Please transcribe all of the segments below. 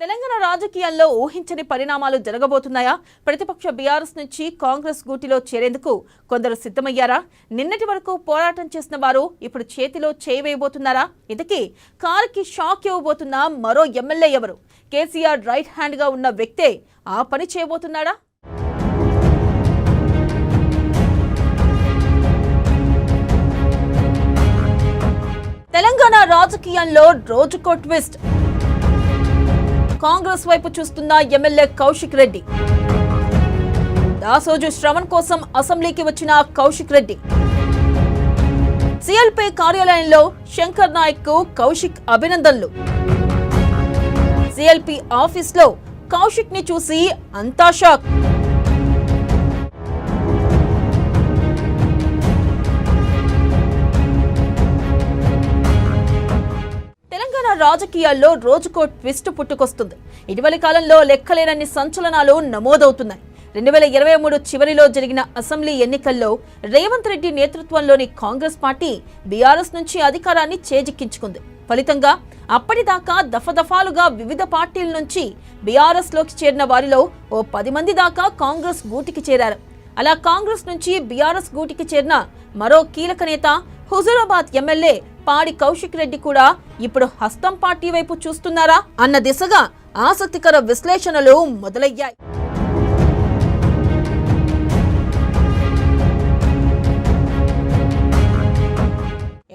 తెలంగాణ రాజకీయాల్లో ఊహించని పరిణామాలు జరగబోతున్నాయా? ప్రతిపక్ష బీఆర్ఎస్ నుంచి కాంగ్రెస్ గూటిలో చేరేందుకు కొందరు సిద్ధమయ్యారా? నిన్నటి వరకు పోరాటం చేసిన వారు ఇప్పుడు చేతిలో చేయి వేయబోతున్నారా? ఇంతకీ కారుకి షాక్ ఇవ్వబోతున్న మరో ఎమ్మెల్యే ఎవరు? కేసీఆర్ రైట్ హ్యాండ్ గా ఉన్న వ్యక్తే ఆ పని చేయబోతున్నాడా? తెలంగాణ రాజకీయాల్లో రోజుకో ట్విస్ట్. కాంగ్రెస్ వైపు చూస్తున్న ఎమ్మెల్యే కౌశిక్ రెడ్డి. దాసోజు శ్రవణ్ కోసం అసెంబ్లీకి వచ్చిన కౌశిక్ రెడ్డి. సిఎల్పీ కార్యాలయంలో శంకర్ నాయక్ కు కౌశిక్ అభినందనలు. సిఎల్పీ ఆఫీస్లో కౌశిక్ ని చూసి అంతా షాక్. రాజకీయాల్లో రోజుకో ట్విస్ట్ పుట్టుకొస్తుంది. ఇటీవలి కాలంలో లెక్కలేనన్ని సంచలనాలు నమోదవుతున్నాయి. 2023 చివరిలో జరిగిన అసెంబ్లీ ఎన్నికల్లో రేవంత్ రెడ్డి నేతృత్వంలోని కాంగ్రెస్ పార్టీ బీఆర్ఎస్ నుంచి అధికారాన్ని చేజిక్కించుకుంది. ఫలితంగా అప్పటిదాకా దఫదఫాలుగా వివిధ పార్టీల నుంచి బీఆర్ఎస్ లోకి చేరిన వారిలో ఓ 10 మంది దాకా కాంగ్రెస్ గూటికి చేరారు. అలా కాంగ్రెస్ నుంచి బీఆర్ఎస్ గూటికి చేరిన మరో కీలక నేత హుజూరాబాద్ ఎమ్మెల్యే పాడి కౌశిక్ రెడ్డి కూడా ఇప్పుడు హస్తం పార్టీ వైపు చూస్తున్నారా అన్న దిశగా ఆసక్తికర విశ్లేషణలు మొదలయ్యాయి.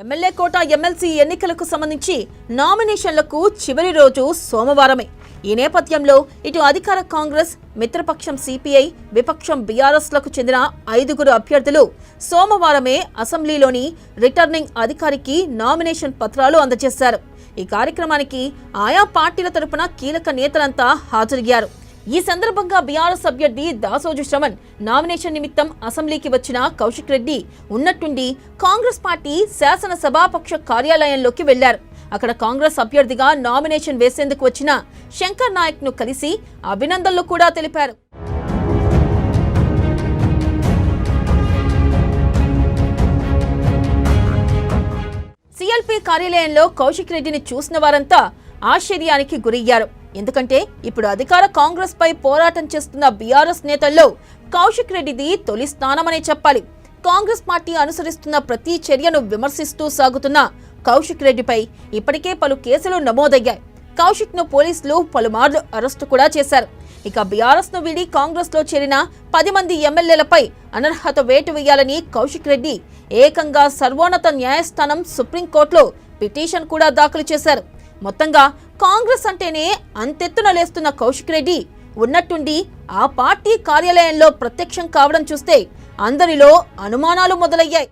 ఎమ్మెల్యే కోట ఎమ్మెల్సీ ఎన్నికలకు సంబంధించి నామినేషన్లకు చివరి రోజు సోమవారమే. ఈ నేపథ్యంలో ఇటు అధికార కాంగ్రెస్, మిత్రపక్షం సిపిఐ, విపక్షం బీఆర్ఎస్ లకు చెందిన 5గురు అభ్యర్థులు సోమవారమే అసెంబ్లీలోని రిటర్నింగ్ అధికారికి నామినేషన్ పత్రాలు అందజేశారు. ఈ కార్యక్రమానికి ఆయా పార్టీల తరపున కీలక నేతలంతా హాజరయ్యారు. ఈ సందర్భంగా బీఆర్ఎస్ అభ్యర్థి దాసోజు శ్రవణ్ నామినేషన్ నిమిత్తం అసెంబ్లీకి వచ్చిన కౌశిక్ రెడ్డి ఉన్నట్టుండి కాంగ్రెస్ పార్టీ శాసనసభాపక్ష కార్యాలయంలోకి వెళ్లారు. అక్కడ కాంగ్రెస్ అభ్యర్థిగా నామినేషన్ వేసేందుకు వచ్చిన శంకర్ నాయక్ ను కలిసి అభినందనలు కూడా తెలిపారు. సిఎల్పీ కార్యాలయంలో కౌశిక్ రెడ్డిని చూసిన వారంతా ఆశ్చర్యానికి గురయ్యారు. ఎందుకంటే ఇప్పుడు అధికార కాంగ్రెస్ పై పోరాటం చేస్తున్న బీఆర్ఎస్ నేతల్లో కౌశిక్ రెడ్డిది తొలి స్థానమనే చెప్పాలి. కాంగ్రెస్ పార్టీ అనుసరిస్తున్న ప్రతి చర్యను విమర్శిస్తూ సాగుతున్న కౌశిక్ రెడ్డిపై ఇప్పటికే పలు కేసులు నమోదయ్యాయి. కౌశిక్ ను పోలీసులు పలుమార్లు అరెస్టు కూడా చేశారు. ఇక బీఆర్ఎస్ ను వీడి కాంగ్రెస్ లో చేరిన 10 మంది ఎమ్మెల్యేలపై అనర్హత వేటు వేయాలని కౌశిక్ రెడ్డి ఏకంగా సర్వోన్నత న్యాయస్థానం సుప్రీంకోర్టులో పిటిషన్ కూడా దాఖలు చేశారు. మొత్తంగా కాంగ్రెస్ అంటేనే అంతెత్తున లేస్తున్న కౌశిక్ రెడ్డి ఉన్నట్టుండి ఆ పార్టీ కార్యాలయంలో ప్రత్యక్షం కావడం చూస్తే అందరిలో అనుమానాలు మొదలయ్యాయి.